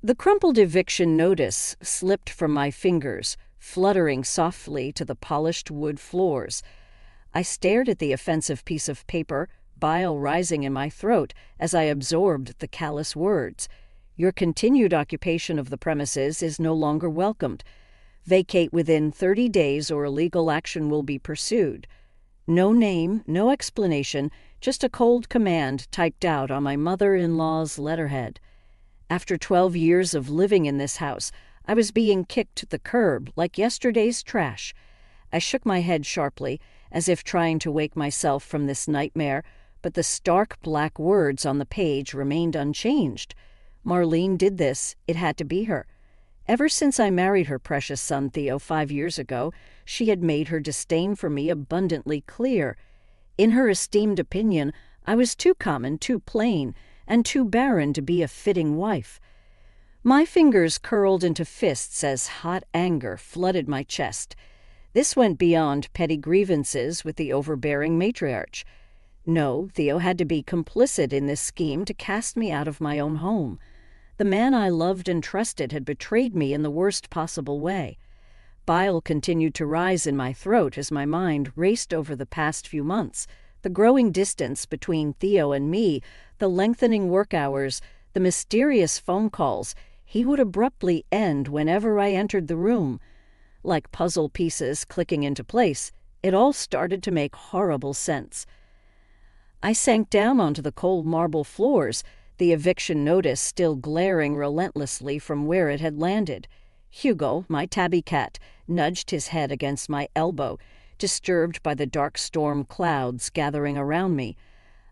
The crumpled eviction notice slipped from my fingers, fluttering softly to the polished wood floors. I stared at the offensive piece of paper, bile rising in my throat as I absorbed the callous words. Your continued occupation of the premises is no longer welcomed. Vacate within 30 days or legal action will be pursued. No name, no explanation, just a cold command typed out on my mother-in-law's letterhead. After 12 years of living in this house, I was being kicked to the curb like yesterday's trash. I shook my head sharply, as if trying to wake myself from this nightmare, but the stark black words on the page remained unchanged. Marlene did this. It had to be her. Ever since I married her precious son Theo 5 years ago, she had made her disdain for me abundantly clear. In her esteemed opinion, I was too common, too plain, and too barren to be a fitting wife. My fingers curled into fists as hot anger flooded my chest. This went beyond petty grievances with the overbearing matriarch. No, Theo had to be complicit in this scheme to cast me out of my own home. The man I loved and trusted had betrayed me in the worst possible way. Bile continued to rise in my throat as my mind raced over the past few months, the growing distance between Theo and me, the lengthening work hours, the mysterious phone calls. He would abruptly end whenever I entered the room. Like puzzle pieces clicking into place, it all started to make horrible sense. I sank down onto the cold marble floors, the eviction notice still glaring relentlessly from where it had landed. Hugo, my tabby cat, nudged his head against my elbow, disturbed by the dark storm clouds gathering around me.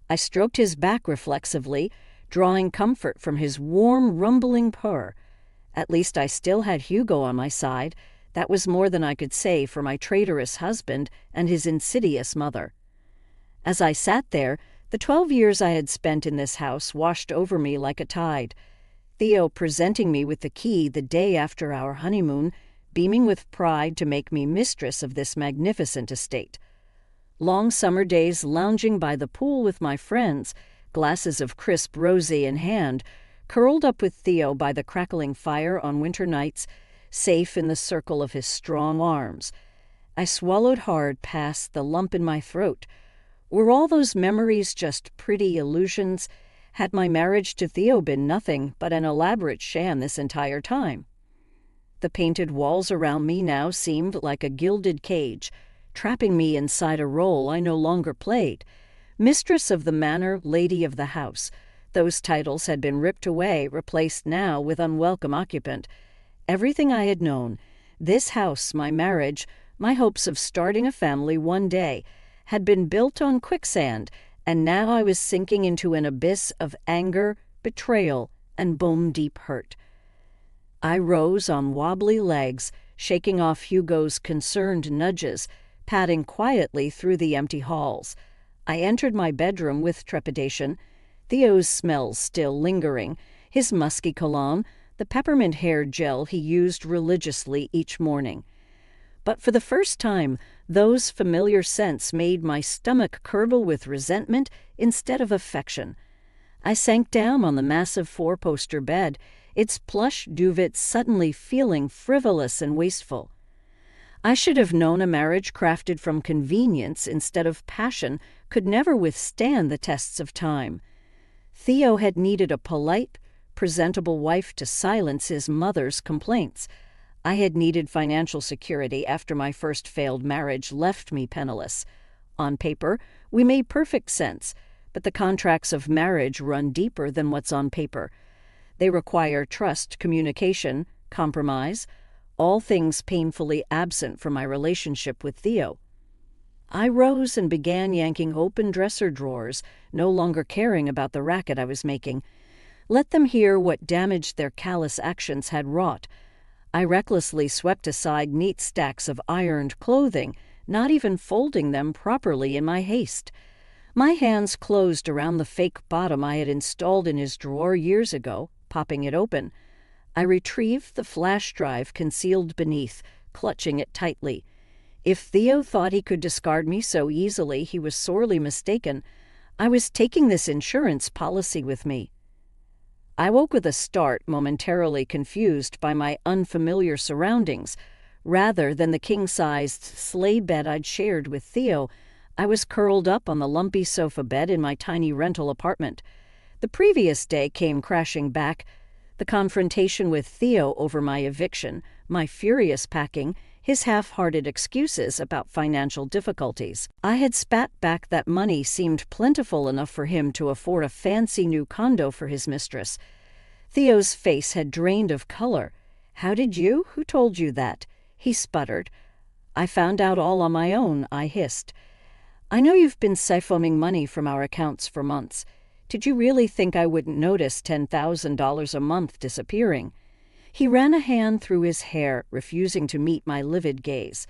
I stroked his back reflexively, drawing comfort from his warm, rumbling purr. At least I still had Hugo on my side. That was more than I could say for my traitorous husband and his insidious mother. As I sat there, the 12 years I had spent in this house washed over me like a tide. Theo presenting me with the key the day after our honeymoon, beaming with pride to make me mistress of this magnificent estate. Long summer days lounging by the pool with my friends, glasses of crisp rosé in hand, curled up with Theo by the crackling fire on winter nights, safe in the circle of his strong arms. I swallowed hard past the lump in my throat. Were all those memories just pretty illusions? Had my marriage to Theo been nothing but an elaborate sham this entire time? The painted walls around me now seemed like a gilded cage, trapping me inside a role I no longer played. Mistress of the manor, lady of the house. Those titles had been ripped away, replaced now with unwelcome occupant. Everything I had known, this house, my marriage, my hopes of starting a family one day, had been built on quicksand, and now I was sinking into an abyss of anger, betrayal, and bone-deep hurt. I rose on wobbly legs, shaking off Hugo's concerned nudges, padding quietly through the empty halls. I entered my bedroom with trepidation, Theo's smells still lingering, his musky cologne, the peppermint hair gel he used religiously each morning. But for the first time, those familiar scents made my stomach curdle with resentment instead of affection. I sank down on the massive four-poster bed, its plush duvet suddenly feeling frivolous and wasteful. I should have known a marriage crafted from convenience instead of passion could never withstand the tests of time. Theo had needed a polite, presentable wife to silence his mother's complaints. I had needed financial security after my first failed marriage left me penniless. On paper, we made perfect sense, but the contracts of marriage run deeper than what's on paper. They require trust, communication, compromise, all things painfully absent from my relationship with Theo. I rose and began yanking open dresser drawers, no longer caring about the racket I was making. Let them hear what damage their callous actions had wrought. I recklessly swept aside neat stacks of ironed clothing, not even folding them properly in my haste. My hands closed around the fake bottom I had installed in his drawer years ago, popping it open. I retrieved the flash drive concealed beneath, clutching it tightly. If Theo thought he could discard me so easily, he was sorely mistaken. I was taking this insurance policy with me. I woke with a start, momentarily confused by my unfamiliar surroundings. Rather than the king-sized sleigh bed I'd shared with Theo, I was curled up on the lumpy sofa bed in my tiny rental apartment. The previous day came crashing back. The confrontation with Theo over my eviction, my furious packing, his half-hearted excuses about financial difficulties. I had spat back that money seemed plentiful enough for him to afford a fancy new condo for his mistress. Theo's face had drained of color. "How did you? Who told you that?" he sputtered. "I found out all on my own," I hissed. "I know you've been siphoning money from our accounts for months. Did you really think I wouldn't notice $10,000 a month disappearing?" He ran a hand through his hair, refusing to meet my livid gaze.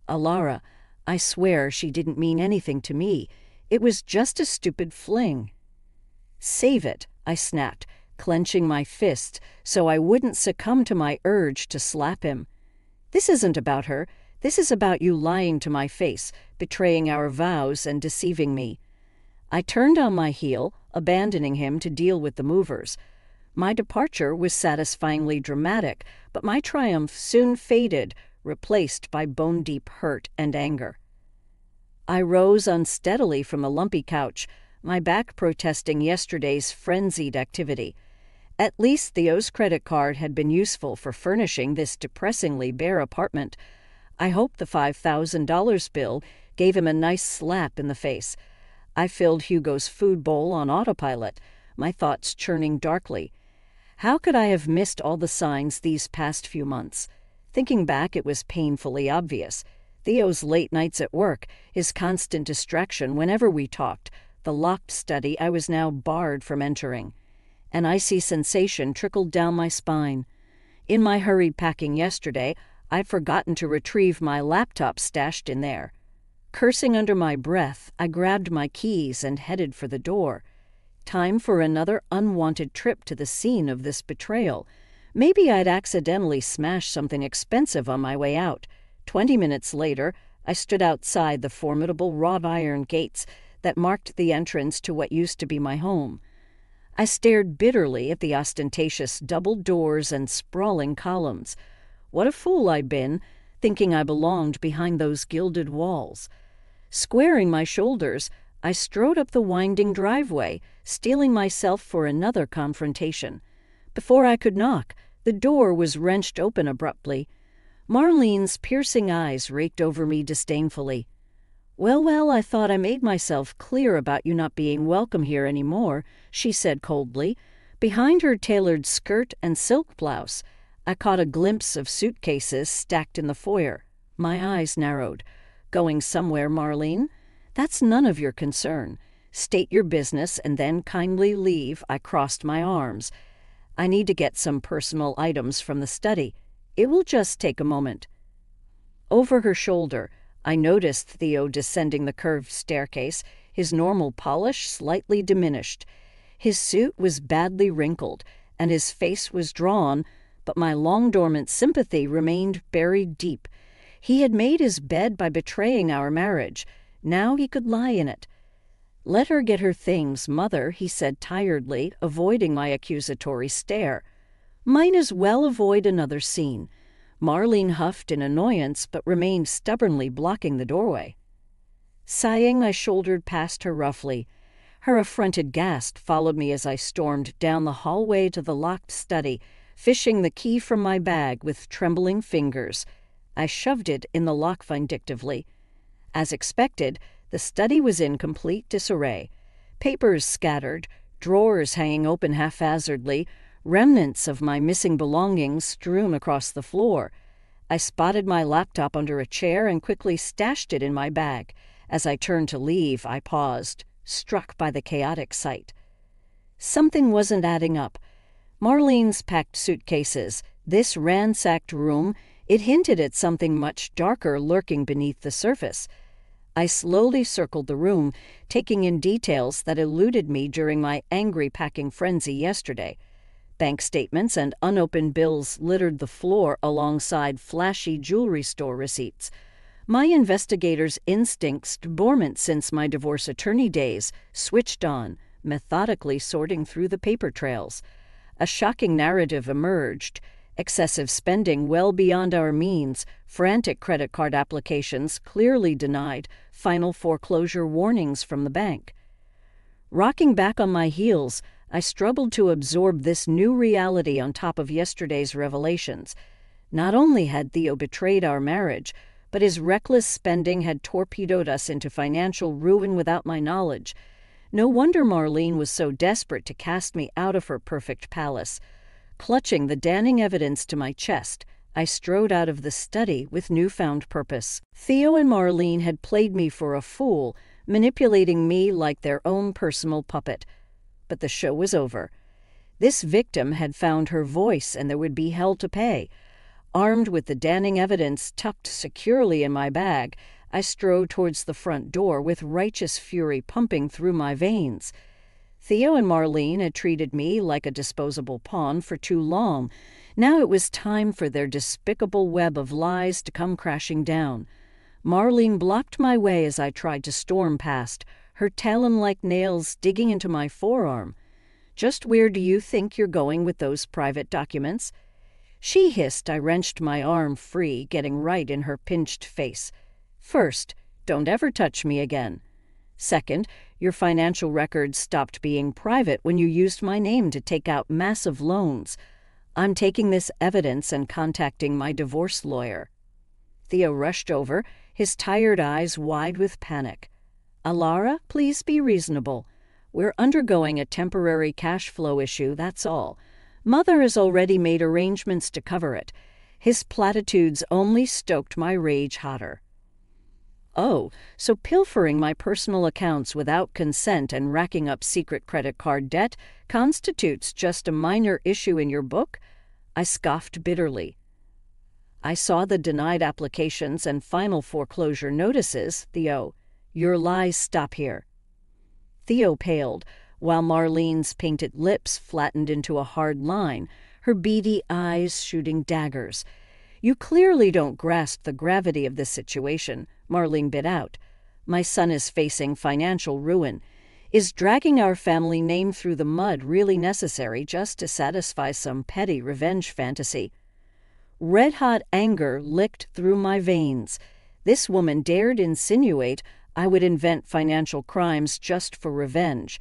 "Alara, I swear she didn't mean anything to me. It was just a stupid fling." "Save it," I snapped, clenching my fist so I wouldn't succumb to my urge to slap him. "This isn't about her. This is about you lying to my face, betraying our vows and deceiving me." I turned on my heel, abandoning him to deal with the movers. My departure was satisfyingly dramatic, but my triumph soon faded, replaced by bone-deep hurt and anger. I rose unsteadily from the lumpy couch, my back protesting yesterday's frenzied activity. At least Theo's credit card had been useful for furnishing this depressingly bare apartment. I hoped the $5,000 bill gave him a nice slap in the face. I filled Hugo's food bowl on autopilot, my thoughts churning darkly. How could I have missed all the signs these past few months? Thinking back, it was painfully obvious. Theo's late nights at work, his constant distraction whenever we talked, the locked study I was now barred from entering. An icy sensation trickled down my spine. In my hurried packing yesterday, I'd forgotten to retrieve my laptop stashed in there. Cursing under my breath, I grabbed my keys and headed for the door. Time for another unwanted trip to the scene of this betrayal. Maybe I'd accidentally smashed something expensive on my way out. 20 minutes later, I stood outside the formidable wrought iron gates that marked the entrance to what used to be my home. I stared bitterly at the ostentatious double doors and sprawling columns. What a fool I'd been, thinking I belonged behind those gilded walls. Squaring my shoulders, I strode up the winding driveway, steeling myself for another confrontation. Before I could knock, the door was wrenched open abruptly. Marlene's piercing eyes raked over me disdainfully. Well, I thought I made myself clear about you not being welcome here anymore," she said coldly. Behind her tailored skirt and silk blouse, I caught a glimpse of suitcases stacked in the foyer. My eyes narrowed. "Going somewhere, Marlene? That's none of your concern. State your business and then kindly leave." I crossed my arms. "I need to get some personal items from the study. It will just take a moment." Over her shoulder, I noticed Theo descending the curved staircase, his normal polish slightly diminished. His suit was badly wrinkled, and his face was drawn, but my long-dormant sympathy remained buried deep. He had made his bed by betraying our marriage. Now he could lie in it. "Let her get her things, Mother," he said tiredly, avoiding my accusatory stare. "Might as well avoid another scene." Marlene huffed in annoyance, but remained stubbornly blocking the doorway. Sighing, I shouldered past her roughly. Her affronted gasp followed me as I stormed down the hallway to the locked study, fishing the key from my bag with trembling fingers. I shoved it in the lock vindictively. As expected, the study was in complete disarray. Papers scattered, drawers hanging open haphazardly, remnants of my missing belongings strewn across the floor. I spotted my laptop under a chair and quickly stashed it in my bag. As I turned to leave, I paused, struck by the chaotic sight. Something wasn't adding up. Marlene's packed suitcases, this ransacked room, it hinted at something much darker lurking beneath the surface. I slowly circled the room, taking in details that eluded me during my angry packing frenzy yesterday. Bank statements and unopened bills littered the floor alongside flashy jewelry store receipts. My investigator's instincts, dormant since my divorce attorney days, switched on, methodically sorting through the paper trails. A shocking narrative emerged: excessive spending well beyond our means, frantic credit card applications clearly denied, final foreclosure warnings from the bank. Rocking back on my heels, I struggled to absorb this new reality on top of yesterday's revelations. Not only had Theo betrayed our marriage, but his reckless spending had torpedoed us into financial ruin without my knowledge. No wonder Marlene was so desperate to cast me out of her perfect palace. Clutching the damning evidence to my chest, I strode out of the study with newfound purpose. Theo and Marlene had played me for a fool, manipulating me like their own personal puppet. But the show was over. This victim had found her voice, and there would be hell to pay. Armed with the damning evidence tucked securely in my bag, I strode towards the front door with righteous fury pumping through my veins. Theo and Marlene had treated me like a disposable pawn for too long. Now it was time for their despicable web of lies to come crashing down. Marlene blocked my way as I tried to storm past, her talon-like nails digging into my forearm. "Just where do you think you're going with those private documents?" she hissed. I wrenched my arm free, getting right in her pinched face. "First, don't ever touch me again. Second, your financial records stopped being private when you used my name to take out massive loans. I'm taking this evidence and contacting my divorce lawyer." Theo rushed over, his tired eyes wide with panic. "Alara, please be reasonable. We're undergoing a temporary cash flow issue, that's all. Mother has already made arrangements to cover it." His platitudes only stoked my rage hotter. "Oh, so pilfering my personal accounts without consent and racking up secret credit card debt constitutes just a minor issue in your book?" I scoffed bitterly. "I saw the denied applications and final foreclosure notices, Theo. Your lies stop here." Theo paled, while Marlene's painted lips flattened into a hard line, her beady eyes shooting daggers. "You clearly don't grasp the gravity of this situation," Marlene bit out. "My son is facing financial ruin. Is dragging our family name through the mud really necessary just to satisfy some petty revenge fantasy?" Red-hot anger licked through my veins. This woman dared insinuate I would invent financial crimes just for revenge.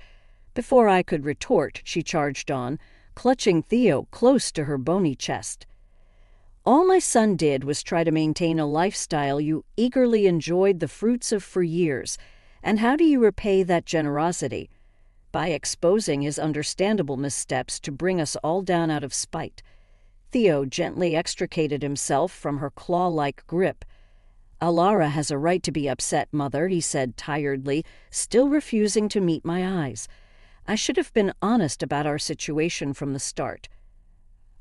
Before I could retort, she charged on, clutching Theo close to her bony chest. "All my son did was try to maintain a lifestyle you eagerly enjoyed the fruits of for years. And how do you repay that generosity? By exposing his understandable missteps to bring us all down out of spite." Theo gently extricated himself from her claw-like grip. "Alara has a right to be upset, Mother," he said tiredly, still refusing to meet my eyes. "I should have been honest about our situation from the start."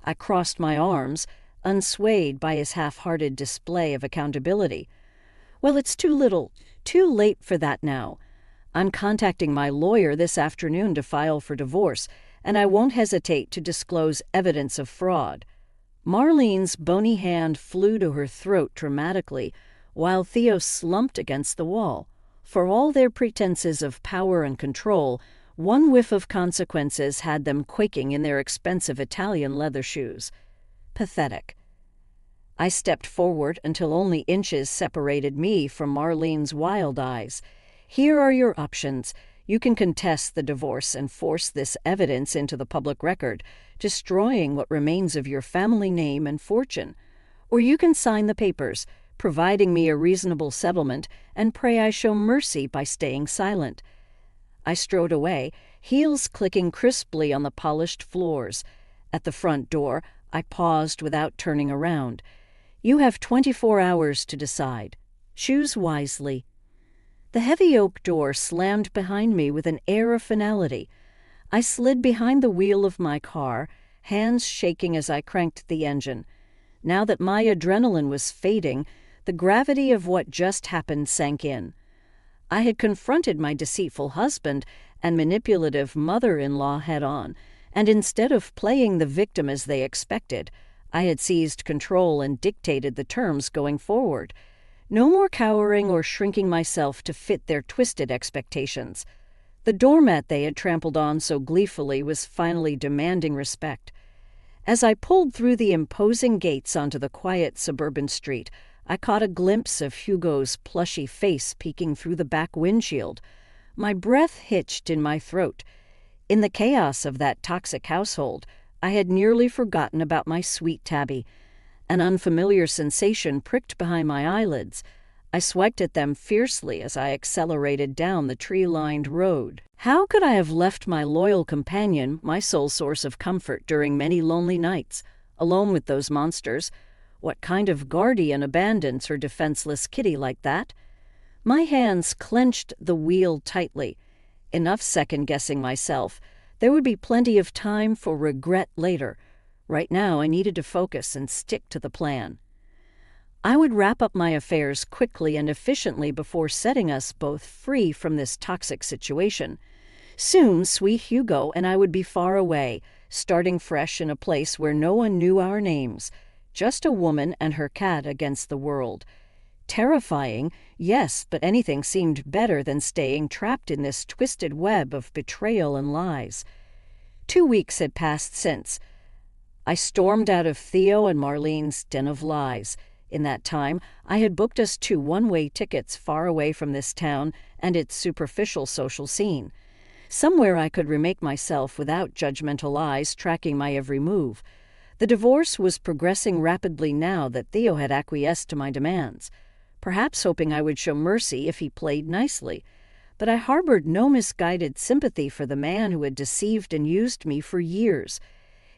I crossed my arms, unswayed by his half-hearted display of accountability. "Well, it's too late for that now. I'm contacting my lawyer this afternoon to file for divorce, and I won't hesitate to disclose evidence of fraud." Marlene's bony hand flew to her throat dramatically, while Theo slumped against the wall. For all their pretenses of power and control, one whiff of consequences had them quaking in their expensive Italian leather shoes. Pathetic. I stepped forward until only inches separated me from Marlene's wild eyes. "Here are your options. You can contest the divorce and force this evidence into the public record, destroying what remains of your family name and fortune. Or you can sign the papers, providing me a reasonable settlement, and pray I show mercy by staying silent." I strode away, heels clicking crisply on the polished floors. At the front door, I paused without turning around. "You have 24 hours to decide. Choose wisely." The heavy oak door slammed behind me with an air of finality. I slid behind the wheel of my car, hands shaking as I cranked the engine. Now that my adrenaline was fading, the gravity of what just happened sank in. I had confronted my deceitful husband and manipulative mother-in-law head-on, and instead of playing the victim as they expected, I had seized control and dictated the terms going forward. No more cowering or shrinking myself to fit their twisted expectations. The doormat they had trampled on so gleefully was finally demanding respect. As I pulled through the imposing gates onto the quiet suburban street, I caught a glimpse of Hugo's plushy face peeking through the back windshield. My breath hitched in my throat. In the chaos of that toxic household, I had nearly forgotten about my sweet Tabby. An unfamiliar sensation pricked behind my eyelids. I swiped at them fiercely as I accelerated down the tree-lined road. How could I have left my loyal companion, my sole source of comfort during many lonely nights, alone with those monsters? What kind of guardian abandons her defenseless kitty like that? My hands clenched the wheel tightly. Enough second-guessing myself. There would be plenty of time for regret later. Right now, I needed to focus and stick to the plan. I would wrap up my affairs quickly and efficiently before setting us both free from this toxic situation. Soon, sweet Hugo and I would be far away, starting fresh in a place where no one knew our names. Just a woman and her cat against the world. Terrifying, yes, but anything seemed better than staying trapped in this twisted web of betrayal and lies. 2 weeks had passed since. I stormed out of Theo and Marlene's den of lies. In that time, I had booked us 2 one-way tickets far away from this town and its superficial social scene. Somewhere I could remake myself without judgmental eyes tracking my every move. The divorce was progressing rapidly now that Theo had acquiesced to my demands, perhaps hoping I would show mercy if he played nicely. But I harbored no misguided sympathy for the man who had deceived and used me for years.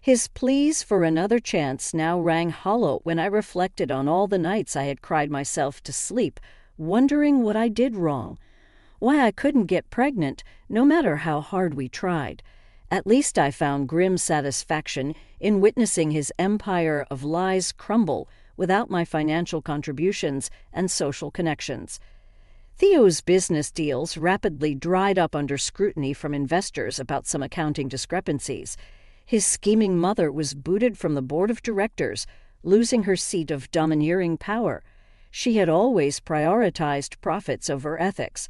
His pleas for another chance now rang hollow when I reflected on all the nights I had cried myself to sleep, wondering what I did wrong. Why I couldn't get pregnant, no matter how hard we tried. At least I found grim satisfaction in witnessing his empire of lies crumble without my financial contributions and social connections. Theo's business deals rapidly dried up under scrutiny from investors about some accounting discrepancies. His scheming mother was booted from the board of directors, losing her seat of domineering power. She had always prioritized profits over ethics.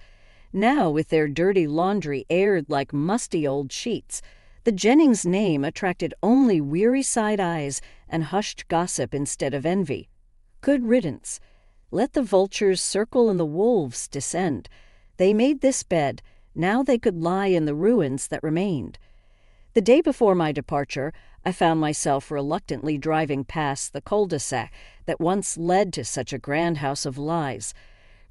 Now, with their dirty laundry aired like musty old sheets, the Jennings name attracted only weary side eyes and hushed gossip instead of envy. Good riddance. Let the vultures circle and the wolves descend. They made this bed. Now they could lie in the ruins that remained. The day before my departure, I found myself reluctantly driving past the cul-de-sac that once led to such a grand house of lies.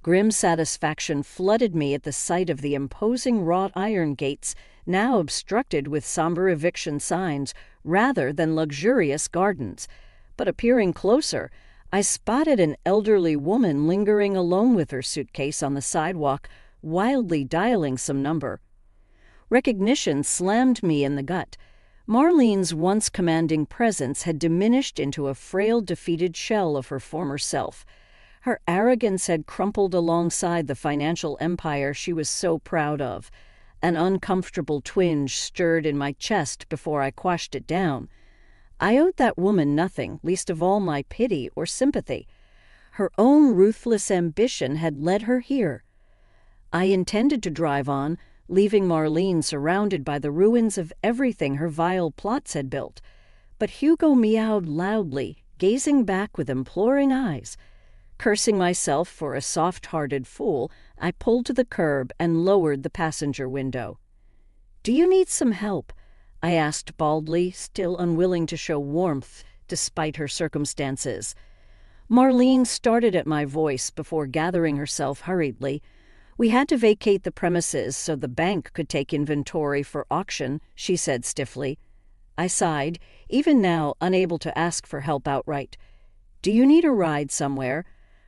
Grim satisfaction flooded me at the sight of the imposing wrought iron gates, now obstructed with somber eviction signs rather than luxurious gardens. But appearing closer, I spotted an elderly woman lingering alone with her suitcase on the sidewalk, wildly dialing some number. Recognition slammed me in the gut. Marlene's once commanding presence had diminished into a frail, defeated shell of her former self. Her arrogance had crumpled alongside the financial empire she was so proud of. An uncomfortable twinge stirred in my chest before I quashed it down. I owed that woman nothing, least of all my pity or sympathy. Her own ruthless ambition had led her here. I intended to drive on, leaving Marlene surrounded by the ruins of everything her vile plots had built. But Hugo meowed loudly, gazing back with imploring eyes. Cursing myself for a soft-hearted fool, I pulled to the curb and lowered the passenger window. "Do you need some help?" I asked baldly, still unwilling to show warmth despite her circumstances. Marlene started at my voice before gathering herself hurriedly. "We had to vacate the premises so the bank could take inventory for auction," she said stiffly. I sighed, even now unable to ask for help outright. "Do you need a ride somewhere?"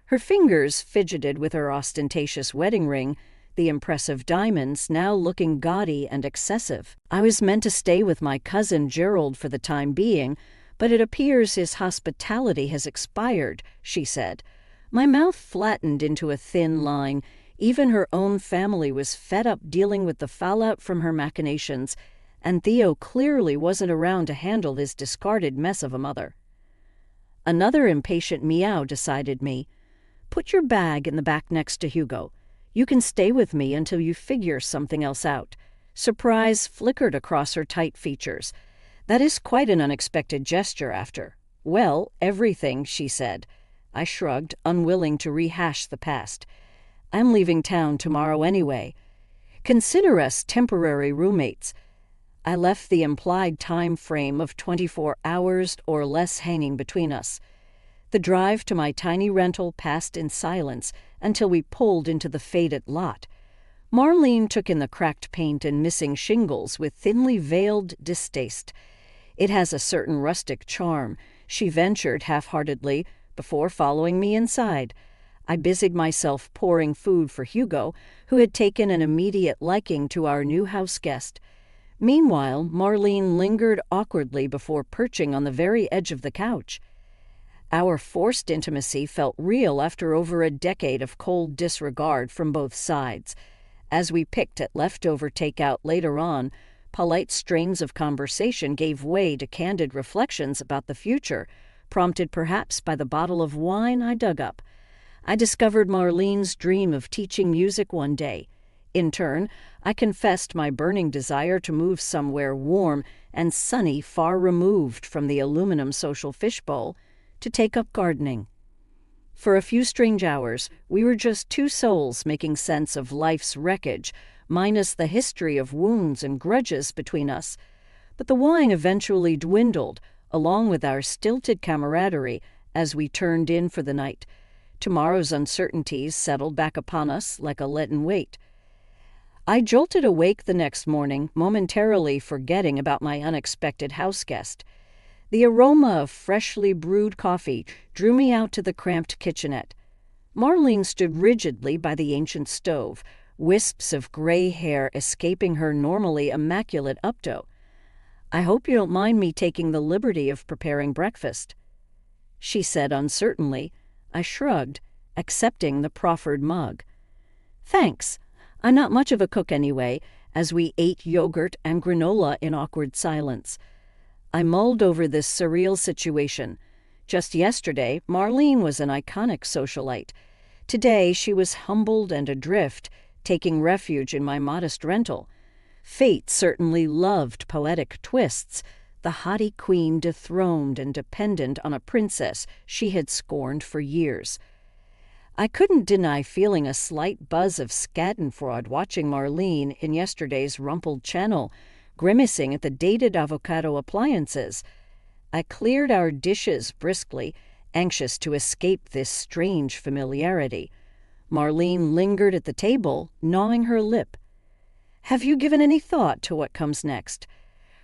Her fingers fidgeted with her ostentatious wedding ring, the impressive diamonds now looking gaudy and excessive. "I was meant to stay with my cousin Gerald for the time being, but it appears his hospitality has expired," she said. My mouth flattened into a thin line. Even her own family was fed up dealing with the fallout from her machinations, and Theo clearly wasn't around to handle this discarded mess of a mother. Another impatient meow decided me. "Put your bag in the back next to Hugo. You can stay with me until you figure something else out." Surprise flickered across her tight features. "That is quite an unexpected gesture after—" "Well, everything," she said. I shrugged, unwilling to rehash the past. "I'm leaving town tomorrow anyway. Consider us temporary roommates." I left the implied time frame of 24 hours or less hanging between us. The drive to my tiny rental passed in silence until we pulled into the faded lot. Marlene took in the cracked paint and missing shingles with thinly veiled distaste. "It has a certain rustic charm," she ventured half-heartedly before following me inside. I busied myself pouring food for Hugo, who had taken an immediate liking to our new house guest. Meanwhile, Marlene lingered awkwardly before perching on the very edge of the couch. Our forced intimacy felt real after over a decade of cold disregard from both sides. As we picked at leftover takeout later on, polite strains of conversation gave way to candid reflections about the future, prompted perhaps by the bottle of wine I dug up. I discovered Marlene's dream of teaching music one day. In turn, I confessed my burning desire to move somewhere warm and sunny, far removed from the aluminum social fishbowl, to take up gardening. For a few strange hours, we were just two souls making sense of life's wreckage, minus the history of wounds and grudges between us. But the wine eventually dwindled, along with our stilted camaraderie, as we turned in for the night. Tomorrow's uncertainties settled back upon us like a leaden weight. I jolted awake the next morning, momentarily forgetting about my unexpected house guest. The aroma of freshly brewed coffee drew me out to the cramped kitchenette. Marlene stood rigidly by the ancient stove, wisps of gray hair escaping her normally immaculate updo. "I hope you don't mind me taking the liberty of preparing breakfast," she said uncertainly. I shrugged, accepting the proffered mug. "Thanks. I'm not much of a cook anyway," as we ate yogurt and granola in awkward silence. I mulled over this surreal situation. Just yesterday, Marlene was an iconic socialite. Today, she was humbled and adrift, taking refuge in my modest rental. Fate certainly loved poetic twists, the haughty queen dethroned and dependent on a princess she had scorned for years. I couldn't deny feeling a slight buzz of schadenfreude watching Marlene in yesterday's rumpled channel, grimacing at the dated avocado appliances. I cleared our dishes briskly, anxious to escape this strange familiarity. Marlene lingered at the table, gnawing her lip. "Have you given any thought to what comes next?"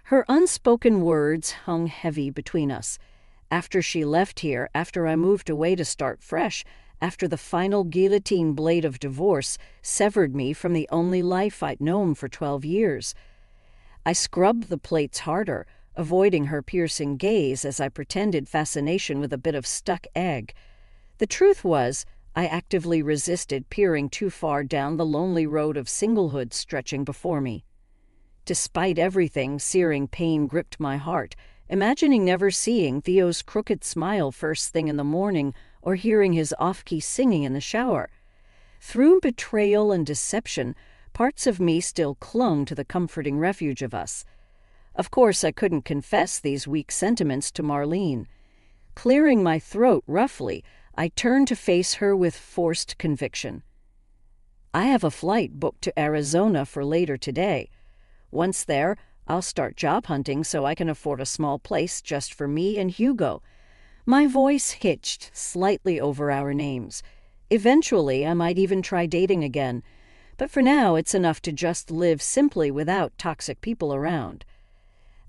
Her unspoken words hung heavy between us. After she left here, after I moved away to start fresh, after the final guillotine blade of divorce severed me from the only life I'd known for 12 years. I scrubbed the plates harder, avoiding her piercing gaze as I pretended fascination with a bit of stuck egg. The truth was, I actively resisted peering too far down the lonely road of singlehood stretching before me. Despite everything, searing pain gripped my heart, imagining never seeing Theo's crooked smile first thing in the morning or hearing his off-key singing in the shower. Through betrayal and deception, parts of me still clung to the comforting refuge of us. Of course, I couldn't confess these weak sentiments to Marlene. Clearing my throat roughly, I turned to face her with forced conviction. "I have a flight booked to Arizona for later today. Once there, I'll start job hunting so I can afford a small place just for me and Hugo." My voice hitched slightly over our names. Eventually, I might even try dating again, but for now it's enough to just live simply without toxic people around.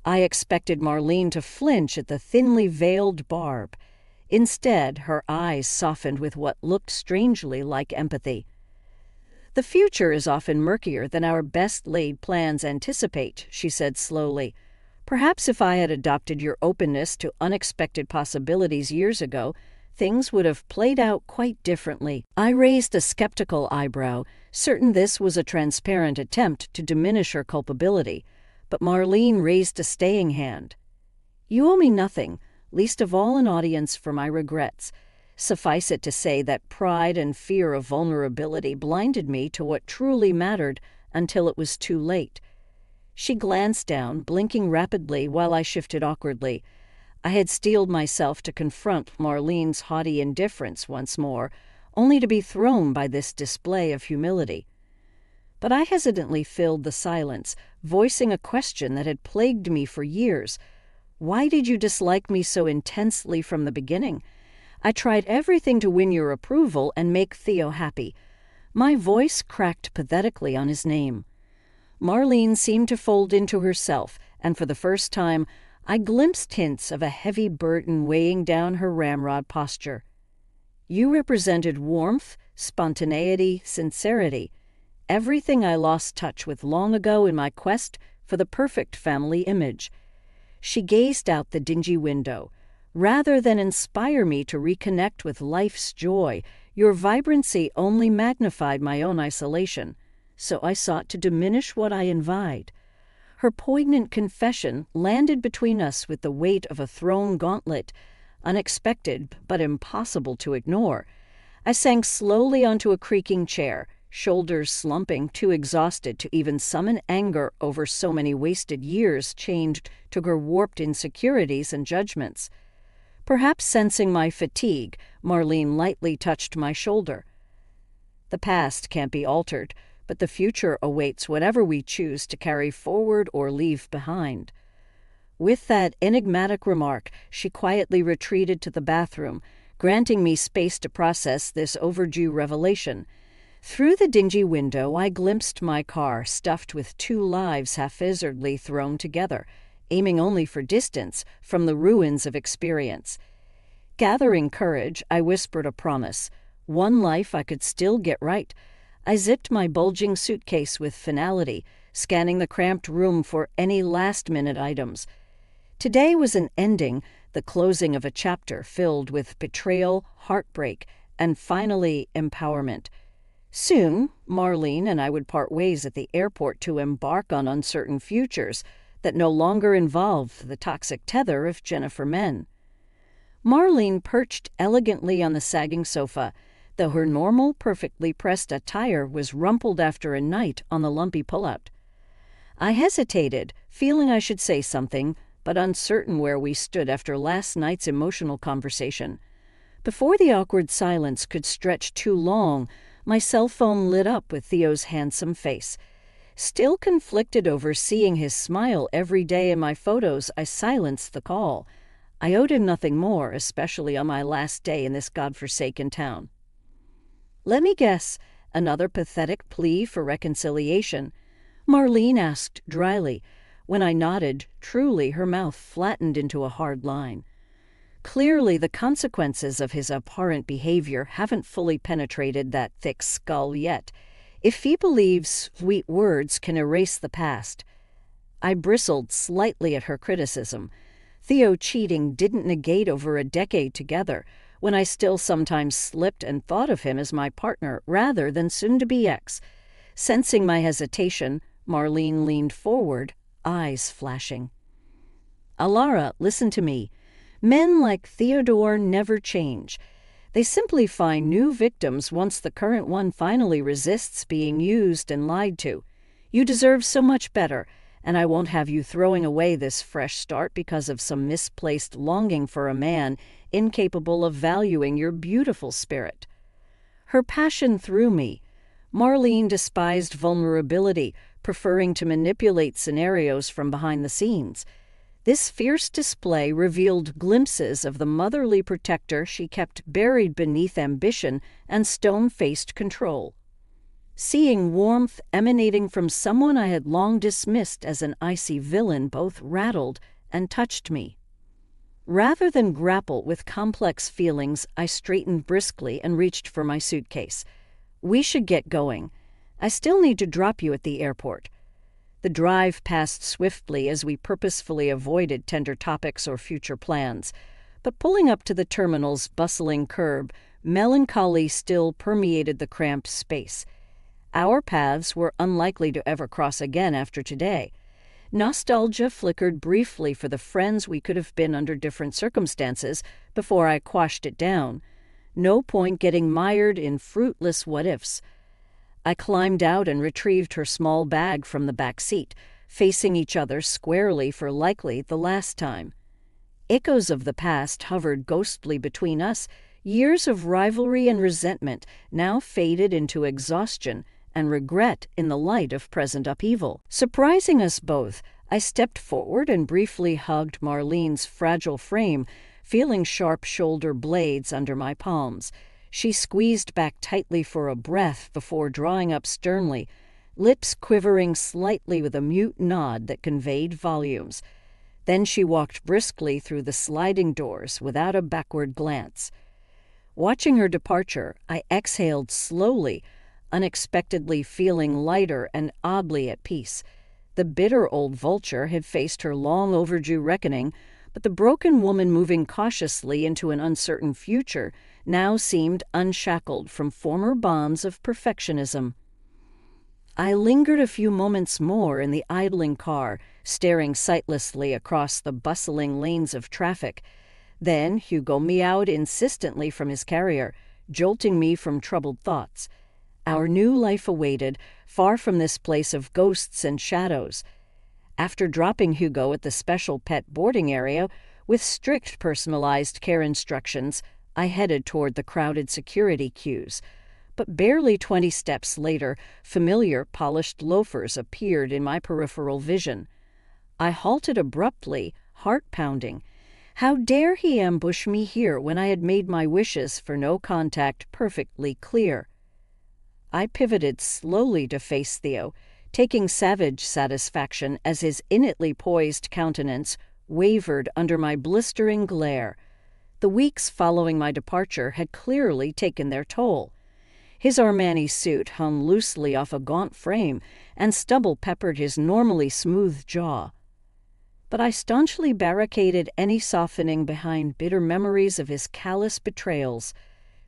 I expected Marlene to flinch at the thinly veiled barb. Instead, her eyes softened with what looked strangely like empathy. "The future is often murkier than our best-laid plans anticipate," she said slowly. "Perhaps if I had adopted your openness to unexpected possibilities years ago, things would have played out quite differently." I raised a skeptical eyebrow, certain this was a transparent attempt to diminish her culpability, but Marlene raised a staying hand. "You owe me nothing, least of all an audience for my regrets. Suffice it to say that pride and fear of vulnerability blinded me to what truly mattered until it was too late. She glanced down, blinking rapidly while I shifted awkwardly. I had steeled myself to confront Marlene's haughty indifference once more, only to be thrown by this display of humility. But I hesitantly filled the silence, voicing a question that had plagued me for years. Why did you dislike me so intensely from the beginning? I tried everything to win your approval and make Theo happy. My voice cracked pathetically on his name. Marlene seemed to fold into herself, and for the first time, I glimpsed hints of a heavy burden weighing down her ramrod posture. You represented warmth, spontaneity, sincerity, everything I lost touch with long ago in my quest for the perfect family image. She gazed out the dingy window. Rather than inspire me to reconnect with life's joy, your vibrancy only magnified my own isolation, so I sought to diminish what I envied. Her poignant confession landed between us with the weight of a thrown gauntlet, unexpected but impossible to ignore. I sank slowly onto a creaking chair, shoulders slumping, too exhausted to even summon anger over so many wasted years chained to her warped insecurities and judgments. Perhaps sensing my fatigue, Marlene lightly touched my shoulder. The past can't be altered, but the future awaits whatever we choose to carry forward or leave behind. With that enigmatic remark, she quietly retreated to the bathroom, granting me space to process this overdue revelation. Through the dingy window, I glimpsed my car stuffed with 2 lives haphazardly thrown together, aiming only for distance from the ruins of experience. Gathering courage, I whispered a promise. One life I could still get right. I zipped my bulging suitcase with finality, scanning the cramped room for any last-minute items. Today was an ending, the closing of a chapter filled with betrayal, heartbreak, and finally empowerment. Soon, Marlene and I would part ways at the airport to embark on uncertain futures that no longer involved the toxic tether of Jennifer men. Marlene perched elegantly on the sagging sofa, though her normal, perfectly pressed attire was rumpled after a night on the lumpy pullout. I hesitated, feeling I should say something, but uncertain where we stood after last night's emotional conversation. Before the awkward silence could stretch too long, my cell phone lit up with Theo's handsome face. Still conflicted over seeing his smile every day in my photos, I silenced the call. I owed him nothing more, especially on my last day in this godforsaken town. Let me guess, another pathetic plea for reconciliation? Marlene asked dryly. When I nodded, truly her mouth flattened into a hard line. Clearly the consequences of his abhorrent behavior haven't fully penetrated that thick skull yet. If he believes sweet words can erase the past. I bristled slightly at her criticism. Theo cheating didn't negate over a decade together, when I still sometimes slipped and thought of him as my partner rather than soon-to-be ex. Sensing my hesitation, Marlene leaned forward, eyes flashing. Alara, listen to me. Men like Theodore never change. They simply find new victims once the current one finally resists being used and lied to. You deserve so much better, and I won't have you throwing away this fresh start because of some misplaced longing for a man incapable of valuing your beautiful spirit. Her passion threw me. Marlene despised vulnerability, preferring to manipulate scenarios from behind the scenes. This fierce display revealed glimpses of the motherly protector she kept buried beneath ambition and stone-faced control. Seeing warmth emanating from someone I had long dismissed as an icy villain both rattled and touched me. Rather than grapple with complex feelings, I straightened briskly and reached for my suitcase. We should get going. I still need to drop you at the airport. The drive passed swiftly as we purposefully avoided tender topics or future plans. But pulling up to the terminal's bustling curb, melancholy still permeated the cramped space. Our paths were unlikely to ever cross again after today. Nostalgia flickered briefly for the friends we could have been under different circumstances before I quashed it down. No point getting mired in fruitless what-ifs. I climbed out and retrieved her small bag from the back seat, facing each other squarely for likely the last time. Echoes of the past hovered ghostly between us, years of rivalry and resentment now faded into exhaustion and regret in the light of present upheaval. Surprising us both, I stepped forward and briefly hugged Marlene's fragile frame, feeling sharp shoulder blades under my palms. She squeezed back tightly for a breath before drawing up sternly, lips quivering slightly with a mute nod that conveyed volumes. Then she walked briskly through the sliding doors without a backward glance. Watching her departure, I exhaled slowly, unexpectedly feeling lighter and oddly at peace. The bitter old vulture had faced her long-overdue reckoning, but the broken woman moving cautiously into an uncertain future now seemed unshackled from former bonds of perfectionism. I lingered a few moments more in the idling car, staring sightlessly across the bustling lanes of traffic. Then Hugo meowed insistently from his carrier, jolting me from troubled thoughts. Our new life awaited, far from this place of ghosts and shadows. After dropping Hugo at the special pet boarding area, with strict personalized care instructions, I headed toward the crowded security queues. But barely 20 steps later, familiar polished loafers appeared in my peripheral vision. I halted abruptly, heart pounding. How dare he ambush me here when I had made my wishes for no contact perfectly clear? I pivoted slowly to face Theo, taking savage satisfaction as his innately poised countenance wavered under my blistering glare. The weeks following my departure had clearly taken their toll. His Armani suit hung loosely off a gaunt frame, and stubble peppered his normally smooth jaw. But I staunchly barricaded any softening behind bitter memories of his callous betrayals.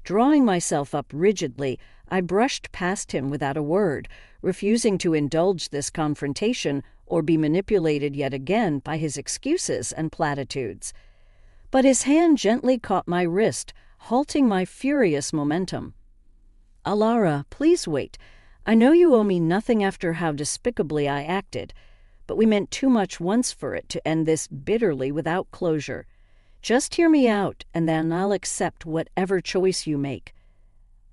Drawing myself up rigidly, I brushed past him without a word, refusing to indulge this confrontation or be manipulated yet again by his excuses and platitudes. But his hand gently caught my wrist, halting my furious momentum. "Alara, please wait. I know you owe me nothing after how despicably I acted, but we meant too much once for it to end this bitterly without closure. Just hear me out, and then I'll accept whatever choice you make."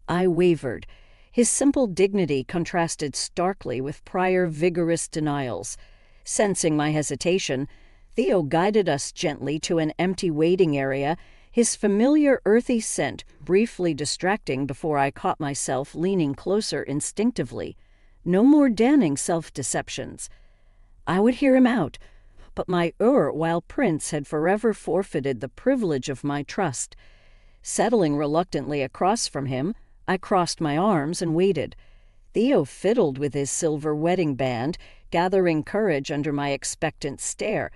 I wavered. His simple dignity contrasted starkly with prior vigorous denials. Sensing my hesitation, Theo guided us gently to an empty waiting area, his familiar earthy scent briefly distracting before I caught myself leaning closer instinctively. No more damning self-deceptions. I would hear him out, but my while Prince had forever forfeited the privilege of my trust. Settling reluctantly across from him, I crossed my arms and waited. Theo fiddled with his silver wedding band, gathering courage under my expectant stare.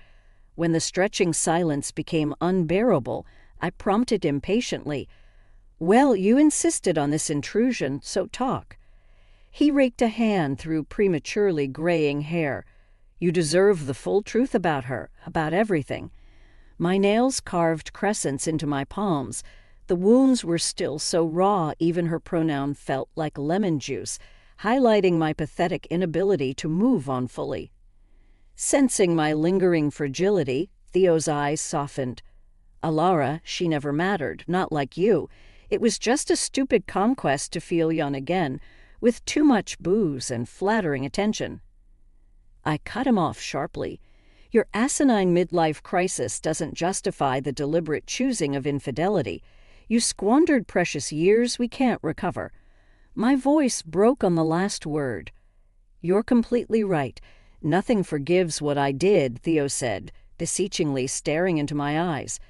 When the stretching silence became unbearable, I prompted impatiently, "Well, you insisted on this intrusion, so talk." He raked a hand through prematurely graying hair. "You deserve the full truth about her, about everything." My nails carved crescents into my palms. The wounds were still so raw even her pronoun felt like lemon juice, highlighting my pathetic inability to move on fully. Sensing my lingering fragility, Theo's eyes softened. "Alara, she never mattered, not like you. It was just a stupid conquest to feel young again, with too much booze and flattering attention." I cut him off sharply. "Your asinine midlife crisis doesn't justify the deliberate choosing of infidelity. You squandered precious years we can't recover." My voice broke on the last word. "You're completely right. Nothing forgives what I did," Theo said, beseechingly staring into my eyes.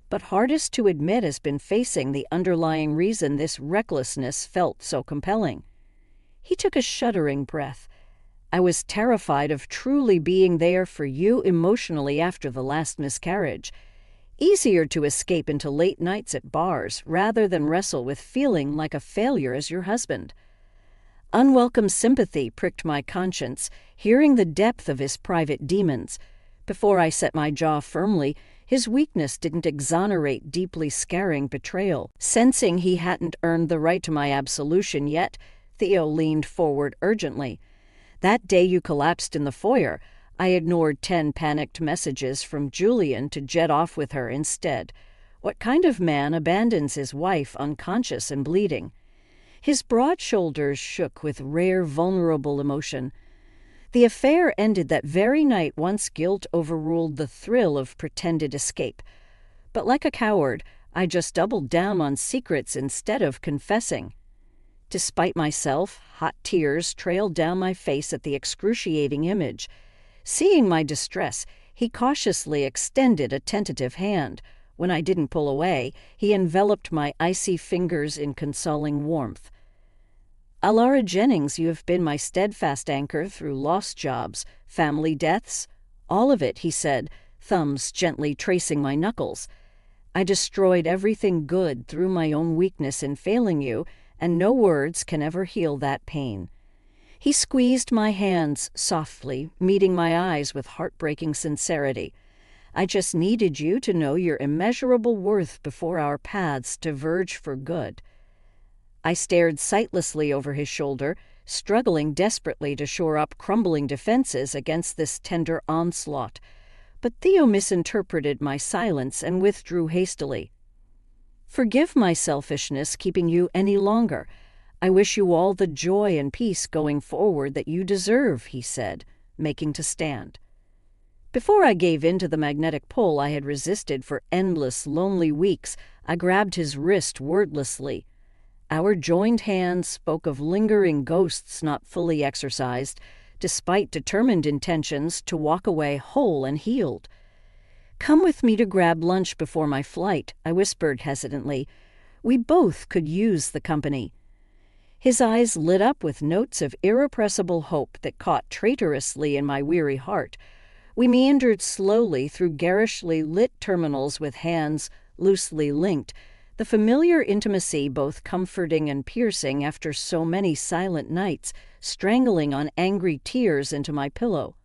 But hardest to admit has been facing the underlying reason this recklessness felt so compelling. He took a shuddering breath. "I was terrified of truly being there for you emotionally after the last miscarriage. Easier to escape into late nights at bars rather than wrestle with feeling like a failure as your husband." Unwelcome sympathy pricked my conscience, hearing the depth of his private demons. Before I set my jaw firmly, his weakness didn't exonerate deeply scarring betrayal. Sensing he hadn't earned the right to my absolution yet, Theo leaned forward urgently. "That day you collapsed in the foyer, I ignored 10 panicked messages from Julian to jet off with her instead. What kind of man abandons his wife unconscious and bleeding? His broad shoulders shook with rare, vulnerable emotion. The affair ended that very night once guilt overruled the thrill of pretended escape. But like a coward, I just doubled down on secrets instead of confessing. Despite myself, hot tears trailed down my face at the excruciating image. Seeing my distress, he cautiously extended a tentative hand. When I didn't pull away, he enveloped my icy fingers in consoling warmth. Alara Jennings, you have been my steadfast anchor through lost jobs, family deaths, all of it, he said, thumbs gently tracing my knuckles. I destroyed everything good through my own weakness in failing you, and no words can ever heal that pain. He squeezed my hands softly, meeting my eyes with heartbreaking sincerity. I just needed you to know your immeasurable worth before our paths diverge for good. I stared sightlessly over his shoulder, struggling desperately to shore up crumbling defenses against this tender onslaught. But Theo misinterpreted my silence and withdrew hastily. Forgive my selfishness keeping you any longer. I wish you all the joy and peace going forward that you deserve, he said, making to stand. Before I gave in to the magnetic pull I had resisted for endless, lonely weeks, I grabbed his wrist wordlessly. Our joined hands spoke of lingering ghosts not fully exorcised, despite determined intentions to walk away whole and healed. Come with me to grab lunch before my flight, I whispered hesitantly. We both could use the company. His eyes lit up with notes of irrepressible hope that caught traitorously in my weary heart. We meandered slowly through garishly lit terminals with hands loosely linked, the familiar intimacy both comforting and piercing after so many silent nights, strangling on angry tears into my pillow.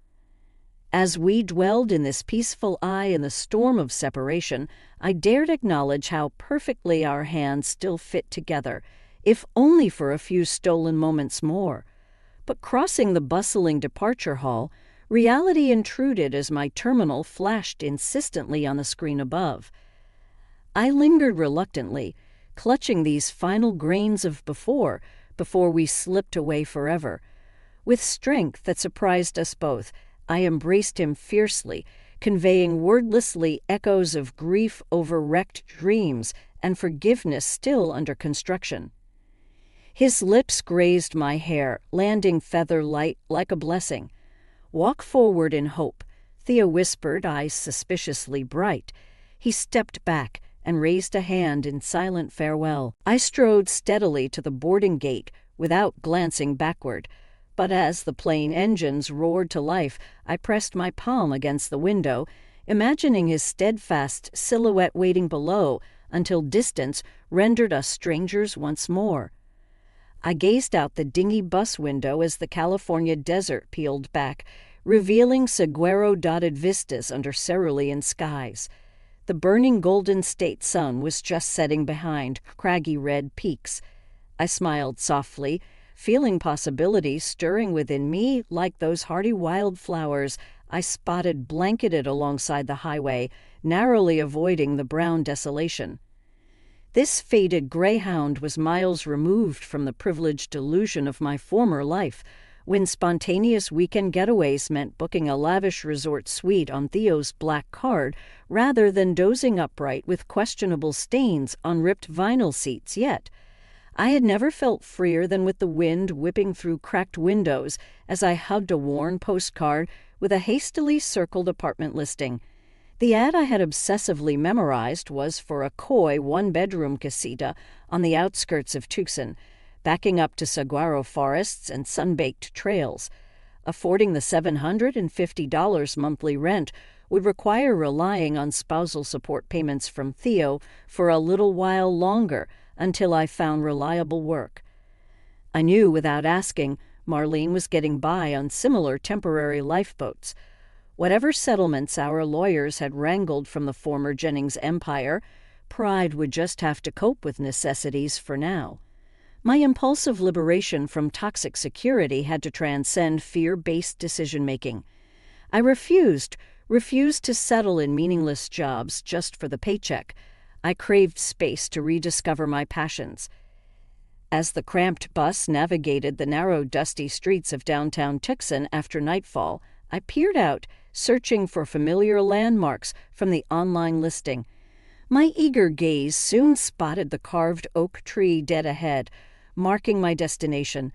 As we dwelled in this peaceful eye in the storm of separation, I dared acknowledge how perfectly our hands still fit together, if only for a few stolen moments more. But crossing the bustling departure hall, reality intruded as my terminal flashed insistently on the screen above. I lingered reluctantly, clutching these final grains of before we slipped away forever. With strength that surprised us both, I embraced him fiercely, conveying wordlessly echoes of grief over wrecked dreams and forgiveness still under construction. His lips grazed my hair, landing feather-light like a blessing. Walk forward in hope, Theo whispered, eyes suspiciously bright. He stepped back and raised a hand in silent farewell. I strode steadily to the boarding gate without glancing backward, but as the plane engines roared to life, I pressed my palm against the window, imagining his steadfast silhouette waiting below until distance rendered us strangers once more. I gazed out the dingy bus window as the California desert peeled back, revealing saguaro-dotted vistas under cerulean skies. The burning Golden State sun was just setting behind craggy red peaks. I smiled softly, feeling possibilities stirring within me like those hardy wildflowers I spotted blanketed alongside the highway, narrowly avoiding the brown desolation. This faded greyhound was miles removed from the privileged illusion of my former life, when spontaneous weekend getaways meant booking a lavish resort suite on Theo's black card rather than dozing upright with questionable stains on ripped vinyl seats yet. I had never felt freer than with the wind whipping through cracked windows as I hugged a worn postcard with a hastily circled apartment listing. The ad I had obsessively memorized was for a coy one-bedroom casita on the outskirts of Tucson, backing up to saguaro forests and sun-baked trails. Affording the $750 monthly rent would require relying on spousal support payments from Theo for a little while longer until I found reliable work. I knew without asking Marlene was getting by on similar temporary lifeboats. Whatever settlements our lawyers had wrangled from the former Jennings empire, Pride would just have to cope with necessities for now. My impulsive liberation from toxic security had to transcend fear-based decision-making. I refused to settle in meaningless jobs just for the paycheck. I craved space to rediscover my passions. As the cramped bus navigated the narrow, dusty streets of downtown Tucson after nightfall, I peered out, searching for familiar landmarks from the online listing. My eager gaze soon spotted the carved oak tree dead ahead, marking my destination.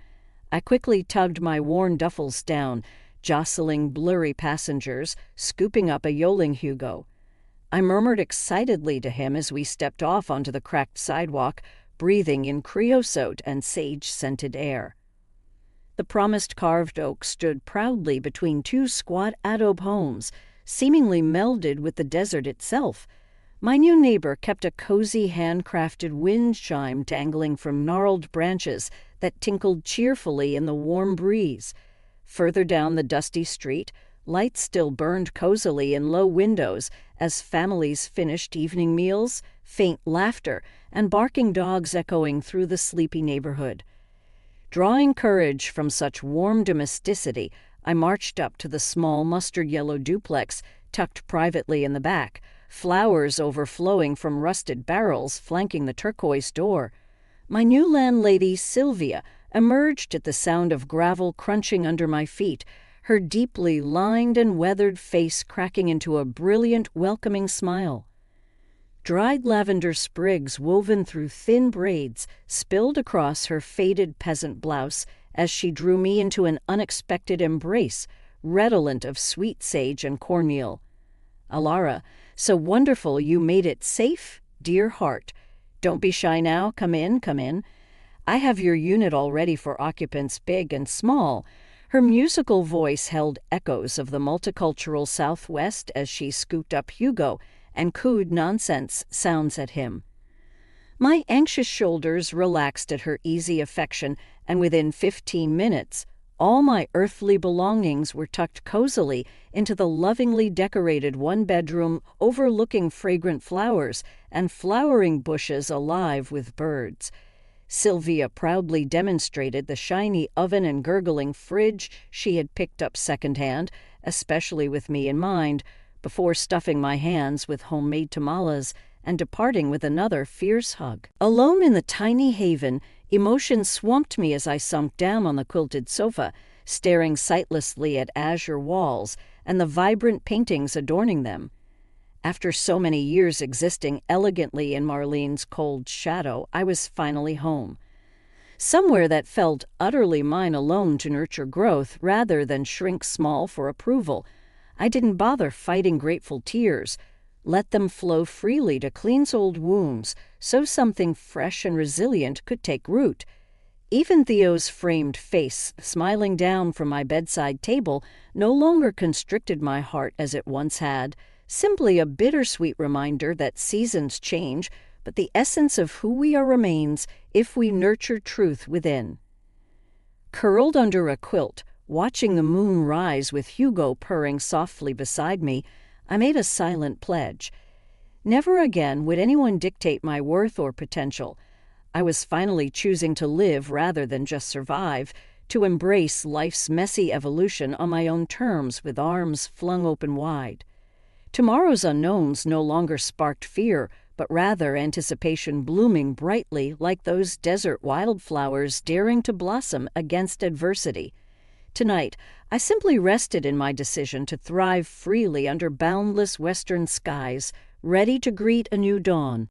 I quickly tugged my worn duffels down, jostling blurry passengers, scooping up a yodeling Hugo. I murmured excitedly to him as we stepped off onto the cracked sidewalk, breathing in creosote and sage-scented air. The promised carved oak stood proudly between two squat adobe homes, seemingly melded with the desert itself. My new neighbor kept a cozy handcrafted wind chime dangling from gnarled branches that tinkled cheerfully in the warm breeze. Further down the dusty street, lights still burned cozily in low windows as families finished evening meals, faint laughter, and barking dogs echoing through the sleepy neighborhood. Drawing courage from such warm domesticity, I marched up to the small mustard-yellow duplex tucked privately in the back, flowers overflowing from rusted barrels flanking the turquoise door. My new landlady, Sylvia, emerged at the sound of gravel crunching under my feet, her deeply lined and weathered face cracking into a brilliant, welcoming smile. Dried lavender sprigs woven through thin braids spilled across her faded peasant blouse as she drew me into an unexpected embrace, redolent of sweet sage and cornmeal. "Alara, so wonderful you made it safe, dear heart. Don't be shy now, come in, come in. I have your unit all ready for occupants big and small." Her musical voice held echoes of the multicultural Southwest as she scooped up Hugo and cooed nonsense sounds at him. My anxious shoulders relaxed at her easy affection, and within 15 minutes, all my earthly belongings were tucked cozily into the lovingly decorated one-bedroom overlooking fragrant flowers and flowering bushes alive with birds. Sylvia proudly demonstrated the shiny oven and gurgling fridge she had picked up secondhand, especially with me in mind, before stuffing my hands with homemade tamales and departing with another fierce hug. Alone in the tiny haven, emotion swamped me as I sunk down on the quilted sofa, staring sightlessly at azure walls and the vibrant paintings adorning them. After so many years existing elegantly in Marlene's cold shadow, I was finally home. Somewhere that felt utterly mine alone to nurture growth rather than shrink small for approval. I didn't bother fighting grateful tears. Let them flow freely to cleanse old wounds so something fresh and resilient could take root. Even Theo's framed face, smiling down from my bedside table, no longer constricted my heart as it once had. Simply a bittersweet reminder that seasons change, but the essence of who we are remains if we nurture truth within. Curled under a quilt, watching the moon rise with Hugo purring softly beside me, I made a silent pledge. Never again would anyone dictate my worth or potential. I was finally choosing to live rather than just survive, to embrace life's messy evolution on my own terms with arms flung open wide. Tomorrow's unknowns no longer sparked fear, but rather anticipation blooming brightly like those desert wildflowers daring to blossom against adversity. Tonight, I simply rested in my decision to thrive freely under boundless western skies, ready to greet a new dawn.